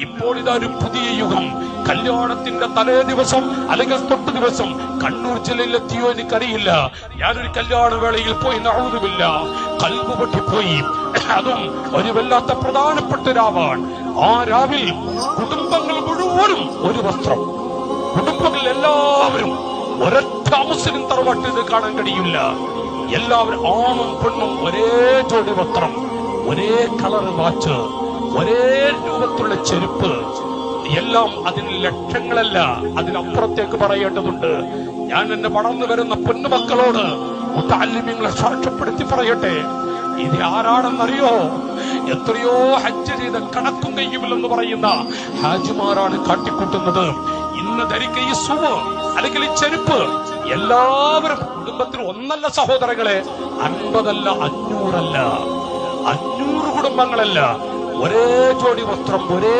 ഇപ്പോൾ ഇതൊരു പുതിയ യുഗം. കല്യാണത്തിന്റെ തലേ ദിവസം അല്ലെങ്കിൽ തൊട്ട് ദിവസം കണ്ണൂർ ജില്ലയിലെത്തിയോ എനിക്കറിയില്ല. ഞാനൊരു കല്യാണ വേളയിൽ പോയി നഊദുബില്ല, കൽബ് പൊട്ടിപ്പോയി. അതും ഒരു വല്ലാത്ത പ്രധാനപ്പെട്ട രാവാണ്. ആ രാവിൽ കുടുംബങ്ങൾ മുഴുവനും ഒരു വസ്ത്രം, കുടുംബങ്ങളിൽ എല്ലാവരും ഒരൊറ്റ മുസ്ലിം തറവാട്ടിൽ കാണാൻ കഴിയില്ല. എല്ലാവരും ആണും പെണ്ണും ഒരേ ജോഡി വസ്ത്രം, ഒരേ കളർ വാച്ച്, ഒരേ രൂപത്തിലുള്ള ചെരുപ്പ്, എല്ലാം. അതിന് ലക്ഷങ്ങളല്ല, അതിനപ്പുറത്തേക്ക് പറയേണ്ടതുണ്ട്. ഞാൻ എന്നെ വളർന്നു വരുന്ന പൊന്നുമക്കളോട് മുതഅല്ലിമീങ്ങളെ സാക്ഷ്യപ്പെടുത്തി പറയട്ടെ, ഇത് ആരാണെന്നറിയോ? എത്രയോ ഹജ്ജ് ചെയ്ത കണക്കും കയ്യുമില്ലെന്ന് പറയുന്ന ഹാജിമാരാണ് കാട്ടിക്കൂട്ടുന്നത്. ഇന്ന് ധരിക്ക ഈ സുവ് അല്ലെങ്കിൽ ഈ ചെരുപ്പ് എല്ലാവരും കുടുംബത്തിൽ ഒന്നല്ല സഹോദരങ്ങളെ, 50 അല്ല, 500 അല്ല, 500 കുടുംബങ്ങളല്ല, ഒരേ ജോഡി വസ്ത്രം, ഒരേ